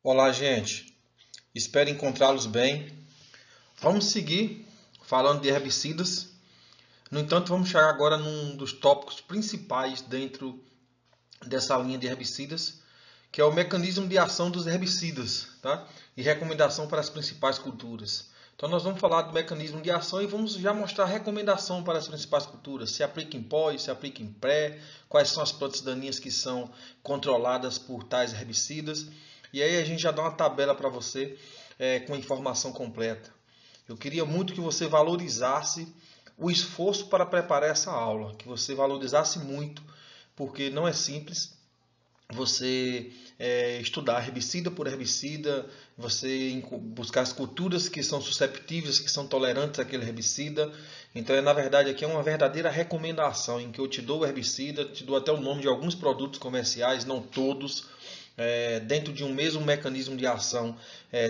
Olá, gente. Espero encontrá-los bem. Vamos seguir falando de herbicidas. No entanto, vamos chegar agora num dos tópicos principais dentro dessa linha de herbicidas, que é o mecanismo de ação dos herbicidas, tá? E recomendação para as principais culturas. Então, nós vamos falar do mecanismo de ação e vamos já mostrar a recomendação para as principais culturas. Se aplica em pós, se aplica em pré, quais são as plantas daninhas que são controladas por tais herbicidas. E aí a gente já dá uma tabela para você com informação completa. Eu queria muito que você valorizasse o esforço para preparar essa aula, que você valorizasse muito, porque não é simples você estudar herbicida por herbicida, você buscar as culturas que são susceptíveis, que são tolerantes àquele herbicida. Então, na verdade, aqui é uma verdadeira recomendação em que eu te dou o herbicida, te dou até o nome de alguns produtos comerciais, não todos. Dentro de um mesmo mecanismo de ação,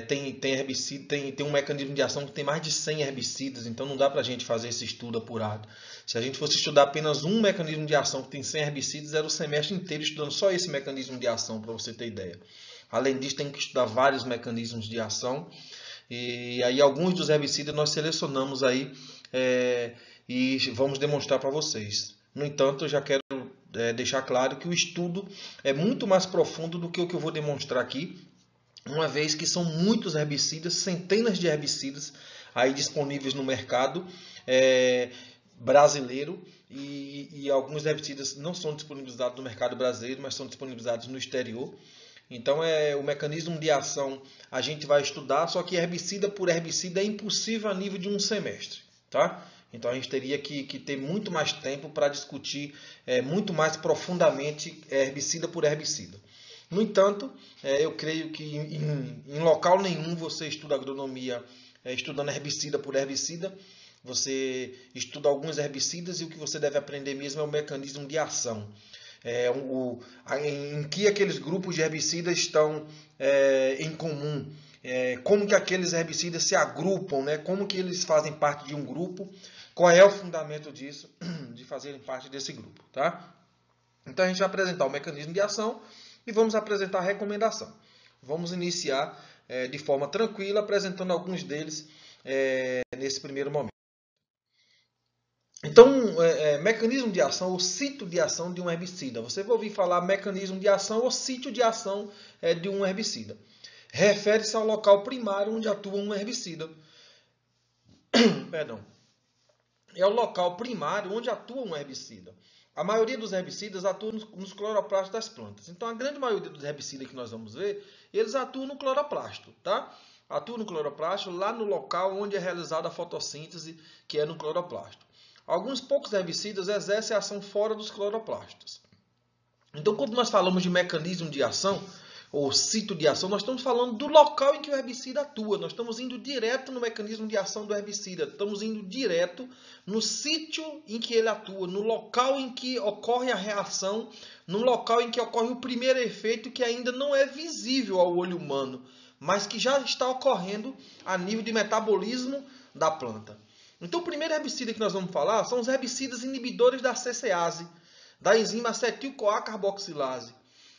tem herbicida, tem um mecanismo de ação que tem mais de 100 herbicidas, então não dá para a gente fazer esse estudo apurado. Se a gente fosse estudar apenas um mecanismo de ação que tem 100 herbicidas, era o semestre inteiro estudando só esse mecanismo de ação, para você ter ideia. Além disso, tem que estudar vários mecanismos de ação, e aí alguns dos herbicidas nós selecionamos aí e vamos demonstrar para vocês. No entanto, eu já quero deixar claro que o estudo é muito mais profundo do que o que eu vou demonstrar aqui, uma vez que são muitos herbicidas, centenas de herbicidas aí disponíveis no mercado brasileiro, e alguns herbicidas não são disponibilizados no mercado brasileiro, mas são disponibilizados no exterior. Então, o mecanismo de ação a gente vai estudar, só que herbicida por herbicida é impossível a nível de um semestre, tá? Então, a gente teria que ter muito mais tempo para discutir muito mais profundamente herbicida por herbicida. No entanto, eu creio que em local nenhum você estuda agronomia estudando herbicida por herbicida. Você estuda alguns herbicidas e o que você deve aprender mesmo é o mecanismo de ação. Em que aqueles grupos de herbicidas estão em comum, como que aqueles herbicidas se agrupam, né? Como que eles fazem parte de um grupo, qual é o fundamento disso, de fazerem parte desse grupo, tá? Então a gente vai apresentar o mecanismo de ação e vamos apresentar a recomendação. Vamos iniciar de forma tranquila, apresentando alguns deles nesse primeiro momento. Então, mecanismo de ação ou sítio de ação de um herbicida. Você vai ouvir falar mecanismo de ação ou sítio de ação de um herbicida. Refere-se ao local primário onde atua um herbicida. Perdão. É o local primário onde atua um herbicida. A maioria dos herbicidas atua nos cloroplastos das plantas. Então, a grande maioria dos herbicidas que nós vamos ver, eles atuam no cloroplasto, tá? Atuam no cloroplasto lá no local onde é realizada a fotossíntese, que é no cloroplasto. Alguns poucos herbicidas exercem ação fora dos cloroplastos. Então, quando nós falamos de mecanismo de ação, ou sítio de ação, nós estamos falando do local em que o herbicida atua. Nós estamos indo direto no mecanismo de ação do herbicida. Estamos indo direto no sítio em que ele atua, no local em que ocorre a reação, no local em que ocorre o primeiro efeito que ainda não é visível ao olho humano, mas que já está ocorrendo a nível de metabolismo da planta. Então, o primeiro herbicida que nós vamos falar são os herbicidas inibidores da CCase, da enzima acetil-CoA carboxilase.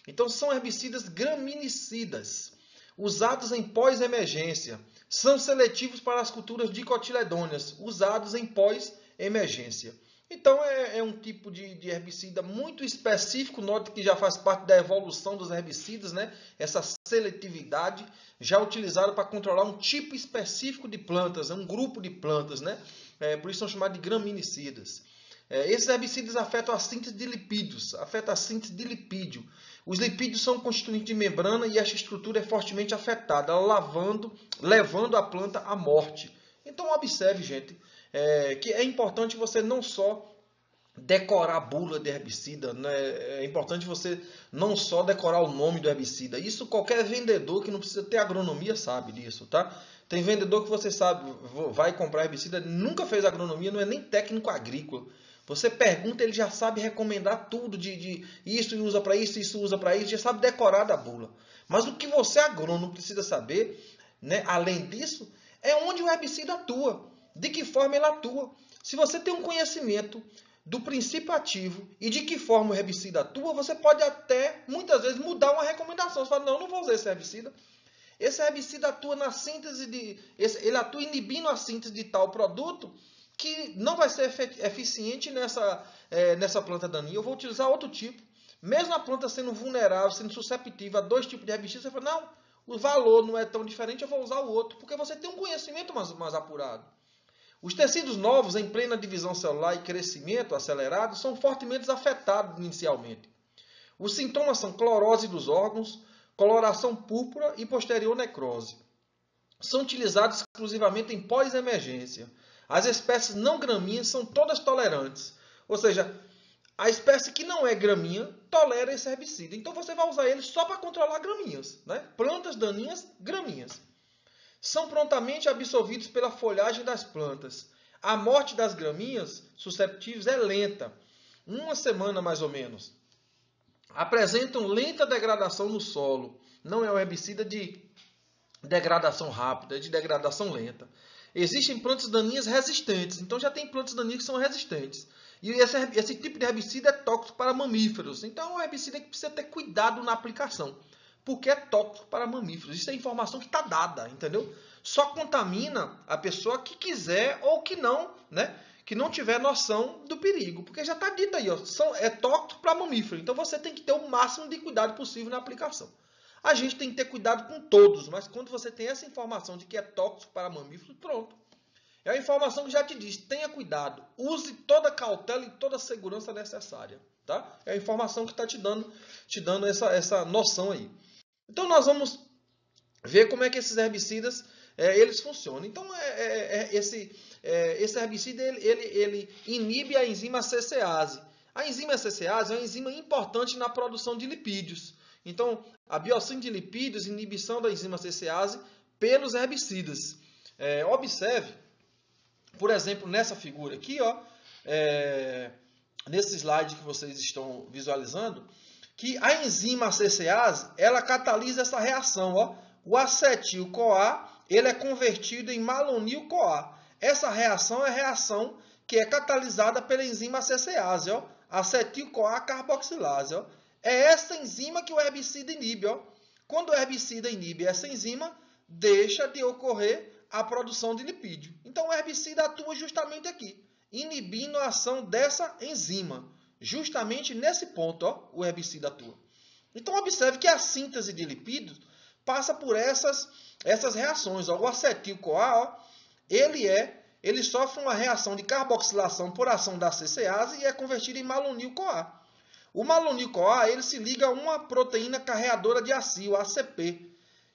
Então, são herbicidas graminicidas, usados em pós-emergência. São seletivos para as culturas dicotiledôneas, usados em pós-emergência. Então, é um tipo de herbicida muito específico. Note que já faz parte da evolução dos herbicidas, né? Essa seletividade já utilizada para controlar um tipo específico de plantas, um grupo de plantas, né? Por isso são chamados de graminicidas. Esses herbicidas afetam a síntese de lipídios, afetam a síntese de lipídio. Os lipídios são constituintes de membrana e esta estrutura é fortemente afetada, levando a planta à morte. Então, observe, gente, que é importante você não só decorar a bula de herbicida, né? É importante você não só decorar o nome do herbicida. Isso qualquer vendedor que não precisa ter agronomia sabe disso, tá? Tem vendedor que você sabe, vai comprar herbicida, nunca fez agronomia, não é nem técnico agrícola. Você pergunta, ele já sabe recomendar tudo de isso usa para isso usa para isso, já sabe decorar da bula. Mas o que você agrônomo precisa saber, né, além disso, é onde o herbicida atua, de que forma ele atua. Se você tem um conhecimento do princípio ativo e de que forma o herbicida atua, você pode até, muitas vezes, mudar uma recomendação. Você fala, não vou usar esse herbicida. esse herbicida atua na síntese ele atua inibindo a síntese de tal produto que não vai ser eficiente nessa planta daninha. Eu vou utilizar outro tipo. Mesmo a planta sendo vulnerável, sendo susceptível a 2 tipos de herbicida, você fala, não, o valor não é tão diferente, eu vou usar o outro, porque você tem um conhecimento mais apurado. Os tecidos novos, em plena divisão celular e crescimento acelerado, são fortemente afetados inicialmente. Os sintomas são clorose dos órgãos, coloração púrpura e posterior necrose. São utilizados exclusivamente em pós-emergência. As espécies não gramíneas são todas tolerantes. Ou seja, a espécie que não é gramínea tolera esse herbicida. Então você vai usar ele só para controlar gramíneas, né? Plantas daninhas, gramíneas. São prontamente absorvidos pela folhagem das plantas. A morte das gramíneas susceptíveis é lenta, 1 semana mais ou menos. Apresentam lenta degradação no solo. Não é um herbicida de degradação rápida, é de degradação lenta. Existem plantas daninhas resistentes. Então já tem plantas daninhas que são resistentes. E esse tipo de herbicida é tóxico para mamíferos. Então é um herbicida que precisa ter cuidado na aplicação. Porque é tóxico para mamíferos. Isso é informação que está dada, entendeu? Só contamina a pessoa que quiser ou que não, né? Que não tiver noção do perigo. Porque já está dito aí, ó, é tóxico para mamífero. Então você tem que ter o máximo de cuidado possível na aplicação. A gente tem que ter cuidado com todos, mas quando você tem essa informação de que é tóxico para mamíferos, pronto. É a informação que já te diz, tenha cuidado, use toda a cautela e toda a segurança necessária. Tá? É a informação que está te dando essa noção aí. Então nós vamos ver como é que esses herbicidas eles funcionam. Então esse herbicida ele inibe a enzima CCase. A enzima CCase é uma enzima importante na produção de lipídios. Então, a biossíntese de lipídios, inibição da enzima CCase pelos herbicidas. Observe, por exemplo, nessa figura aqui, ó, nesse slide que vocês estão visualizando, que a enzima CCase, ela catalisa essa reação. Ó. O acetil-CoA ele é convertido em malonil-CoA. Essa reação é a reação que é catalisada pela enzima CCase, ó, acetil-CoA carboxilase. Ó. É essa enzima que o herbicida inibe. Ó. Quando o herbicida inibe essa enzima, deixa de ocorrer a produção de lipídio. Então o herbicida atua justamente aqui, inibindo a ação dessa enzima. Justamente nesse ponto, ó, o herbicida atua. Então observe que a síntese de lipídios passa por essas reações. Ó. O acetil-CoA, ó, ele sofre uma reação de carboxilação por ação da CCase e é convertido em malonil-CoA. O malonil-CoA ele se liga a uma proteína carreadora de ACil, ACP.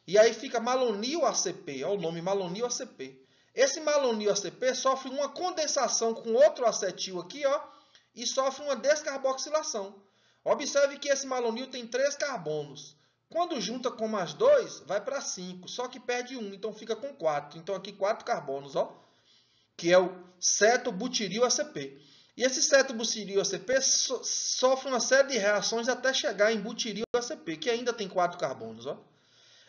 E aí fica malonil-ACP, ó, o nome malonil-ACP. Esse malonil-ACP sofre uma condensação com outro acetil aqui, ó, e sofre uma descarboxilação. Observe que esse malonil tem 3 carbonos. Quando junta com mais 2, vai para 5, só que perde 1, então fica com 4. Então aqui 4 carbonos, ó, que é o ceto-butiril-ACP. E esse ceto-butiril-ACP sofre uma série de reações até chegar em butiril-ACP, que ainda tem 4 carbonos. Ó.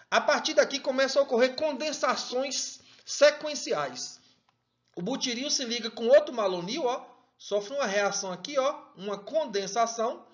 A partir daqui começam a ocorrer condensações sequenciais. O butiril se liga com outro malonil, ó, sofre uma reação aqui, ó, uma condensação.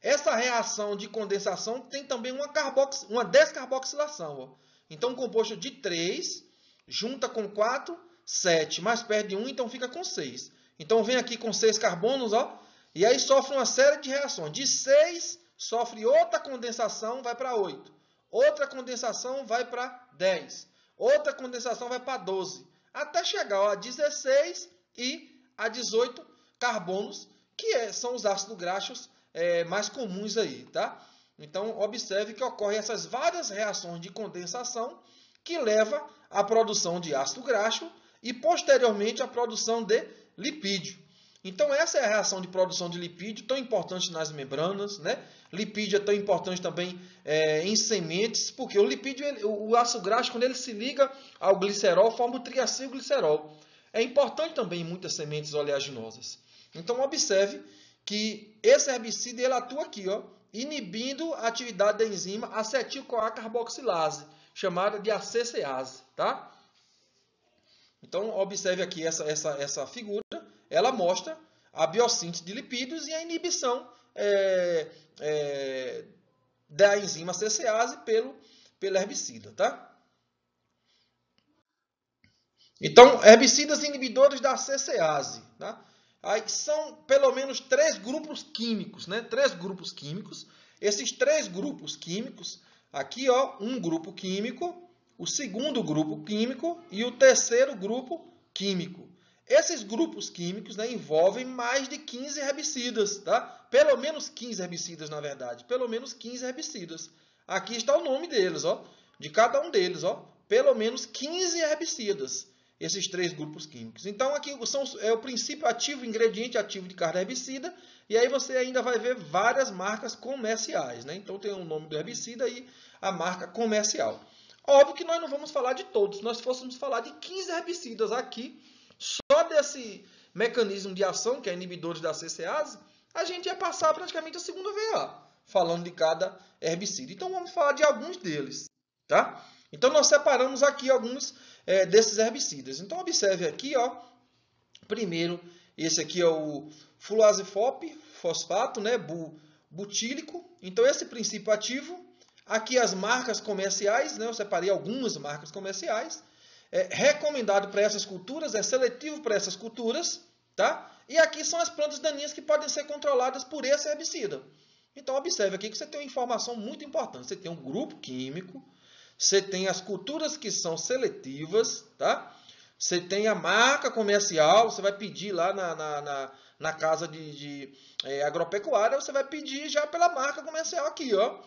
Essa reação de condensação tem também uma descarboxilação. Ó. Então, um composto de 3, junta com 4, 7, mas perde 1, então fica com 6. Então, vem aqui com 6 carbonos, ó, e aí sofre uma série de reações. De 6, sofre outra condensação, vai para 8. Outra condensação vai para 10. Outra condensação vai para 12. Até chegar ó, a 16 e a 18 carbonos, que são os ácidos graxos mais comuns aí, tá? Então, observe que ocorrem essas várias reações de condensação que leva à produção de ácido graxo e, posteriormente, à produção de lipídio. Então, essa é a reação de produção de lipídio, tão importante nas membranas, né? Lipídio é tão importante também em sementes, porque o lipídio, o ácido graxo, quando ele se liga ao glicerol, forma o triacilglicerol. É importante também em muitas sementes oleaginosas. Então, observe que esse herbicida ele atua aqui, ó, inibindo a atividade da enzima acetil-CoA carboxilase, chamada de ACCase, tá? Então, observe aqui essa figura, ela mostra a biossíntese de lipídios e a inibição da enzima CCase pelo herbicida, tá? Então, herbicidas inibidores da CCase, tá? Aí são pelo menos 3 grupos químicos, né? 3 grupos químicos. Esses 3 grupos químicos, aqui, ó, um grupo químico, o segundo grupo químico e o terceiro grupo químico. Esses grupos químicos, né, envolvem mais de 15 herbicidas, tá? Pelo menos 15 herbicidas, na verdade. Pelo menos 15 herbicidas. Aqui está o nome deles, ó, de cada um deles, ó. Pelo menos 15 herbicidas, esses 3 grupos químicos. Então, aqui é o princípio ativo, ingrediente ativo de cada herbicida, e aí você ainda vai ver várias marcas comerciais, né? Então, tem o nome do herbicida e a marca comercial. Óbvio que nós não vamos falar de todos. Se nós fôssemos falar de 15 herbicidas aqui, só desse mecanismo de ação, que é inibidores da CCase, a gente ia passar praticamente a segunda VA, falando de cada herbicida. Então, vamos falar de alguns deles, tá? Então, nós separamos aqui alguns desses herbicidas. Então, observe aqui, ó. Primeiro, esse aqui é o fluazifop, fosfato, né? Butílico. Então, esse princípio ativo. Aqui as marcas comerciais, né? Eu separei algumas marcas comerciais. Recomendado para essas culturas, é seletivo para essas culturas, tá? E aqui são as plantas daninhas que podem ser controladas por esse herbicida. Então, observe aqui que você tem uma informação muito importante. Você tem um grupo químico, você tem as culturas que são seletivas, tá? Você tem a marca comercial, você vai pedir lá na casa de agropecuária, você vai pedir já pela marca comercial aqui, ó.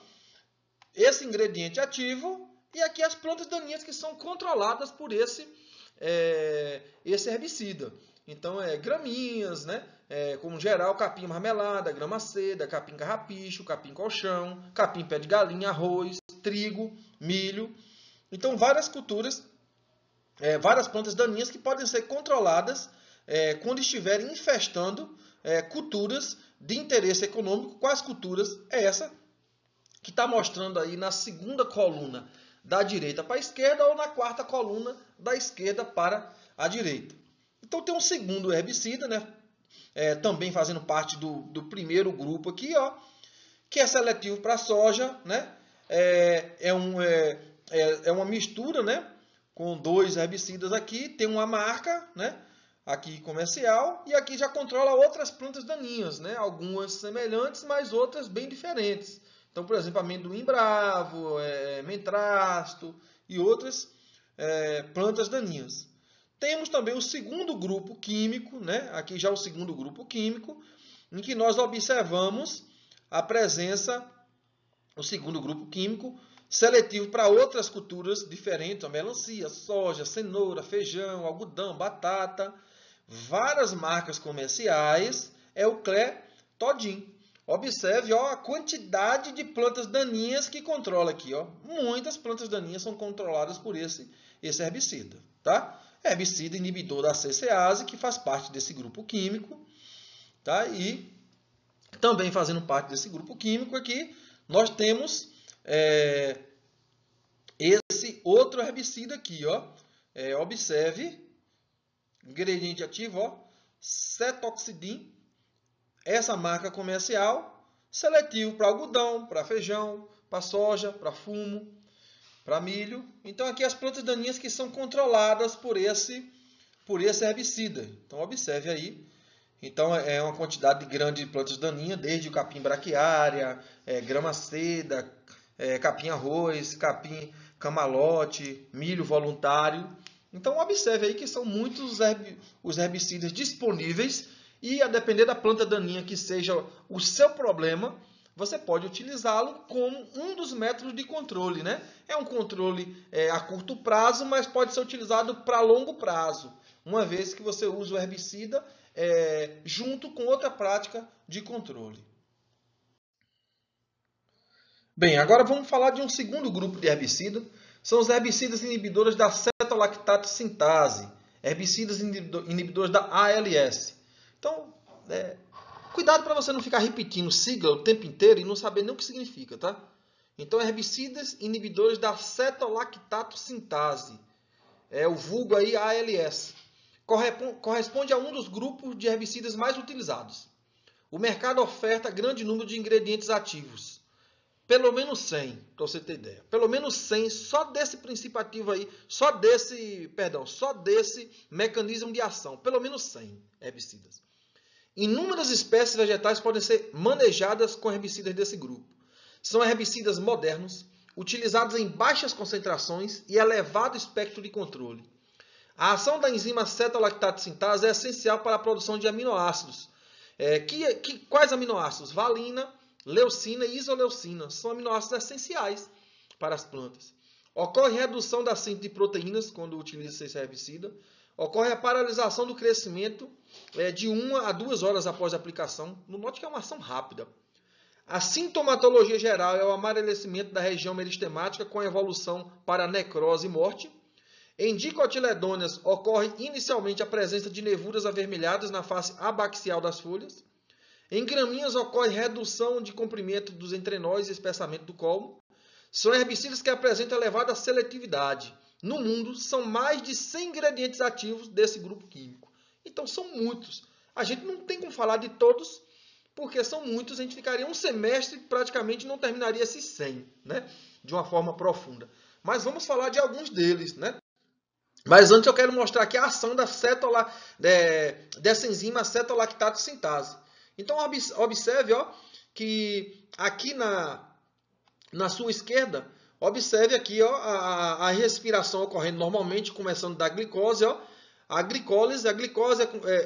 Esse ingrediente ativo. E aqui as plantas daninhas que são controladas por esse herbicida. Então, graminhas, né? Como geral, capim marmelada, grama seda, capim carrapicho, capim colchão, capim pé de galinha, arroz, trigo, milho. Então, várias culturas, várias plantas daninhas que podem ser controladas quando estiverem infestando culturas de interesse econômico. Quais culturas? É essa que está mostrando aí na segunda coluna da direita para a esquerda ou na quarta coluna da esquerda para a direita. Então tem um segundo herbicida, né? Também fazendo parte do primeiro grupo aqui, ó, que é seletivo para a soja, né? É uma mistura, né? Com 2 herbicidas aqui, tem uma marca, né? Aqui comercial, e aqui já controla outras plantas daninhas, né? Algumas semelhantes, mas outras bem diferentes. Então, por exemplo, amendoim bravo, mentrasto e outras plantas daninhas. Temos também o segundo grupo químico, né? Aqui já o segundo grupo químico, em que nós observamos a presença, o segundo grupo químico, seletivo para outras culturas diferentes, a melancia, soja, cenoura, feijão, algodão, batata, várias marcas comerciais, é o Clethodim. Observe, ó, a quantidade de plantas daninhas que controla aqui, ó. Muitas plantas daninhas são controladas por esse herbicida, tá? Herbicida inibidor da CCase, que faz parte desse grupo químico, tá? E também fazendo parte desse grupo químico aqui, nós temos esse outro herbicida aqui, ó. Observe, ingrediente ativo, ó, cetoxidin. Essa marca comercial, seletivo para algodão, para feijão, para soja, para fumo, para milho. Então, aqui as plantas daninhas que são controladas por esse herbicida. Então, observe aí. Então, é uma quantidade grande de plantas daninhas, desde o capim braquiária, grama seda, capim arroz, capim camalote, milho voluntário. Então, observe aí que são muitos os herbicidas disponíveis. E, a depender da planta daninha que seja o seu problema, você pode utilizá-lo como um dos métodos de controle, né? É um controle a curto prazo, mas pode ser utilizado para longo prazo, uma vez que você usa o herbicida junto com outra prática de controle. Bem, agora vamos falar de um segundo grupo de herbicida. São os herbicidas inibidores da cetolactato sintase, herbicidas inibidores da ALS. Então, cuidado para você não ficar repetindo sigla o tempo inteiro e não saber nem o que significa, tá? Então, herbicidas inibidores da cetolactato sintase, o vulgo aí ALS, corresponde a um dos grupos de herbicidas mais utilizados. O mercado oferta grande número de ingredientes ativos. Pelo menos 100, para você ter ideia. Pelo menos 100 só desse princípio ativo aí, só desse mecanismo de ação. Pelo menos 100 herbicidas. Inúmeras espécies vegetais podem ser manejadas com herbicidas desse grupo. São herbicidas modernos, utilizados em baixas concentrações e elevado espectro de controle. A ação da enzima acetolactato sintase é essencial para a produção de aminoácidos. Quais aminoácidos? Valina, leucina e isoleucina. São aminoácidos essenciais para as plantas. Ocorre redução da síntese de proteínas quando utiliza esse herbicida. Ocorre a paralisação do crescimento de 1 a 2 horas após a aplicação. Note que é uma ação rápida. A sintomatologia geral é o amarelecimento da região meristemática com evolução para necrose e morte. Em dicotiledôneas ocorre inicialmente a presença de nevuras avermelhadas na face abaxial das folhas. Em gramíneas ocorre redução de comprimento dos entrenóis e espessamento do colmo. São herbicidas que apresentam elevada seletividade. No mundo, são mais de 100 ingredientes ativos desse grupo químico. Então, são muitos. A gente não tem como falar de todos, porque são muitos. A gente ficaria um semestre e praticamente não terminaria esses 100, né? De uma forma profunda. Mas vamos falar de alguns deles, né? Mas antes eu quero mostrar aqui a ação dessa enzima acetolactato sintase. Então, observe que aqui na sua esquerda, observe aqui a respiração ocorrendo normalmente, começando da glicose. A glicose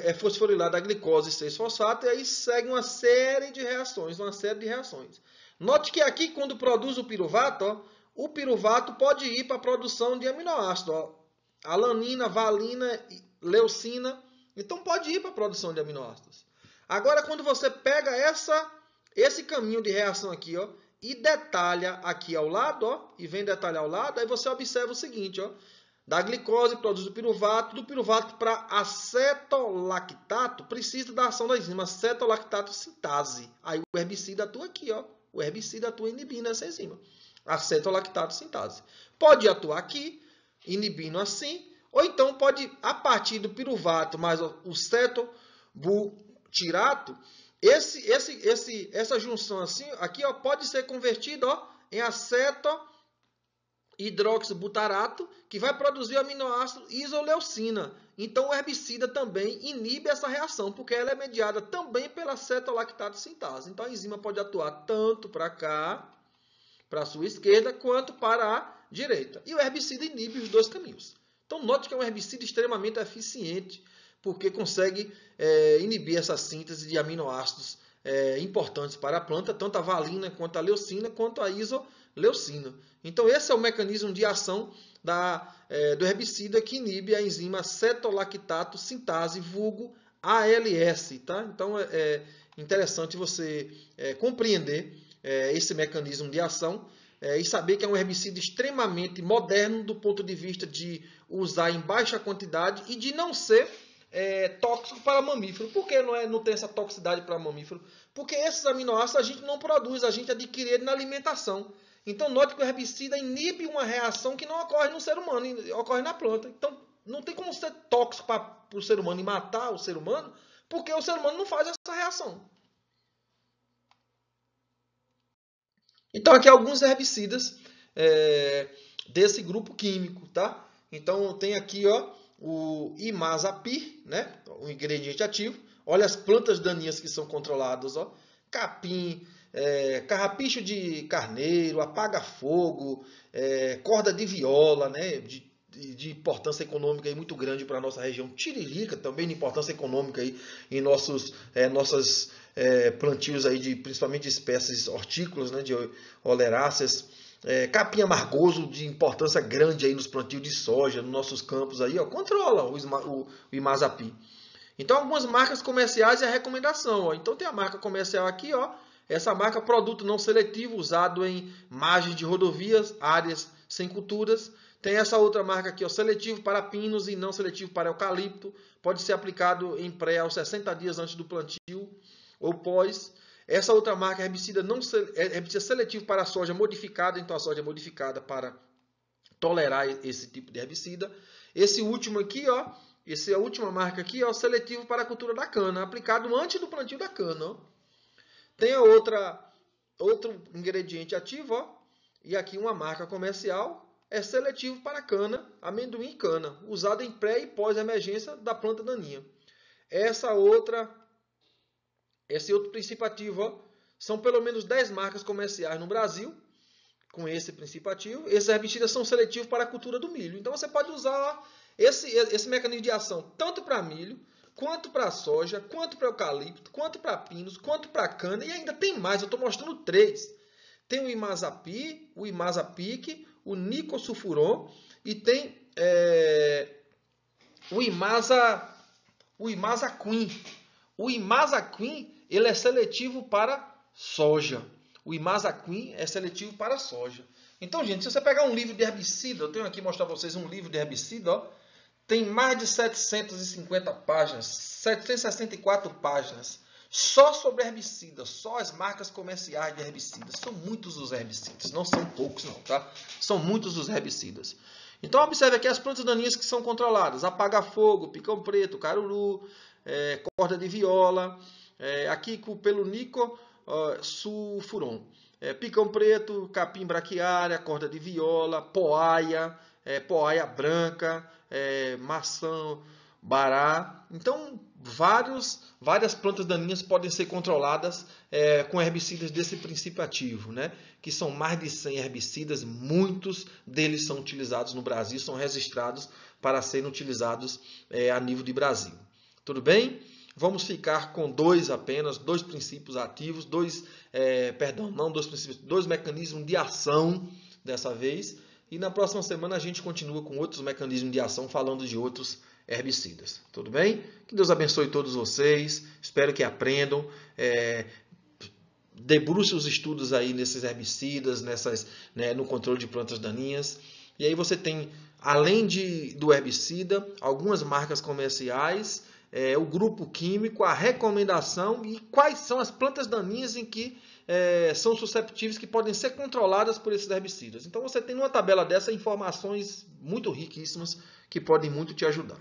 é fosforilada a glicose 6-fosfato e aí segue uma série de reações. Note que aqui, quando produz o piruvato, o piruvato pode ir para a produção de aminoácidos. Alanina, valina, leucina. Então, pode ir para a produção de aminoácidos. Agora, quando você pega esse caminho de reação aqui, e detalha aqui ao lado, e vem detalhar ao lado, aí você observa o seguinte, da glicose produz o piruvato, do piruvato para acetolactato, precisa da ação da enzima acetolactato sintase. Aí o herbicida atua aqui, o herbicida atua inibindo essa enzima, acetolactato sintase. Pode atuar aqui, inibindo assim, ou então pode, a partir do piruvato mais o cetobutirato, essa junção assim, aqui pode ser convertida em acetohidroxibutarato, que vai produzir o aminoácido isoleucina. Então o herbicida também inibe essa reação, porque ela é mediada também pela acetolactato sintase. Então a enzima pode atuar tanto para cá, para a sua esquerda, quanto para a direita. E o herbicida inibe os dois caminhos. Então note que é um herbicida extremamente eficiente, porque consegue inibir essa síntese de aminoácidos importantes para a planta, tanto a valina, quanto a leucina, quanto a isoleucina. Então esse é o mecanismo de ação do herbicida que inibe a enzima acetolactato sintase, vulgo ALS. Tá? Então é interessante você compreender esse mecanismo de ação e saber que é um herbicida extremamente moderno do ponto de vista de usar em baixa quantidade e de não ser tóxico para mamífero. Por que não tem essa toxicidade para mamífero? Porque esses aminoácidos a gente não produz, a gente adquire ele na alimentação. Então note que o herbicida inibe uma reação que não ocorre no ser humano, ocorre na planta. Então não tem como ser tóxico para o ser humano e matar o ser humano, porque o ser humano não faz essa reação. Então aqui alguns herbicidas desse grupo químico, tá? Então tem aqui o imazapir, né? O ingrediente ativo. Olha as plantas daninhas que são controladas, capim, carrapicho de carneiro, apaga-fogo, corda de viola, né? De importância econômica aí muito grande para a nossa região. Tiririca também de importância econômica aí em nossas plantios aí principalmente de espécies hortícolas, né? De oleráceas. Capim amargoso de importância grande aí nos plantios de soja, nos nossos campos aí, controla o imazapir. Então algumas marcas comerciais e a recomendação, Então tem a marca comercial aqui, essa marca produto não seletivo usado em margens de rodovias, áreas sem culturas. Tem essa outra marca aqui, seletivo para pinos e não seletivo para eucalipto. Pode ser aplicado em pré aos 60 dias antes do plantio ou pós. Essa outra marca é herbicida seletivo para a soja modificada, então a soja é modificada para tolerar esse tipo de herbicida. Esse último aqui, essa é a última marca aqui, seletivo para a cultura da cana, aplicado antes do plantio da cana. Tem a outra outro ingrediente ativo, ó, e aqui uma marca comercial, é seletivo para cana, amendoim e cana, usado em pré e pós-emergência da planta daninha. Esse outro princípio ativo, ó, são pelo menos 10 marcas comerciais no Brasil, com esse princípio ativo. Esses herbicidas são seletivos para a cultura do milho. Então você pode usar esse mecanismo de ação tanto para milho, quanto para soja, quanto para eucalipto, quanto para pinos, quanto para cana, e ainda tem mais, eu estou mostrando 3. Tem o Imazapi, o Imazapic, o Nicosulfuron e tem o Imazaquim. O Imazaquim, ele é seletivo para soja. O Imazaquim é seletivo para soja. Então, gente, se você pegar um livro de herbicida, eu tenho aqui mostrar para vocês um livro de herbicida, ó, tem mais de 750 páginas, 764 páginas, só sobre herbicidas, só as marcas comerciais de herbicidas. São muitos os herbicidas, não são poucos não, tá? São muitos os herbicidas. Então, observe aqui as plantas daninhas que são controladas. Apaga-fogo, picão preto, caruru, corda de viola, aqui pelo Nicosulfuron. Picão preto, capim braquiária, corda de viola, poaia, poaia branca, maçã, bará. Então, várias plantas daninhas podem ser controladas com herbicidas desse princípio ativo, né? Que são mais de 100 herbicidas, muitos deles são utilizados no Brasil, são registrados para serem utilizados a nível de Brasil. Tudo bem? Vamos ficar com dois princípios ativos, dois mecanismos de ação dessa vez. E na próxima semana a gente continua com outros mecanismos de ação, falando de outros herbicidas. Tudo bem? Que Deus abençoe todos vocês. Espero que aprendam. Debruce os estudos aí nesses herbicidas, no controle de plantas daninhas. E aí você tem, além do herbicida, algumas marcas comerciais, o grupo químico, a recomendação e quais são as plantas daninhas em que são susceptíveis, que podem ser controladas por esses herbicidas. Então você tem numa tabela dessa informações muito riquíssimas que podem muito te ajudar.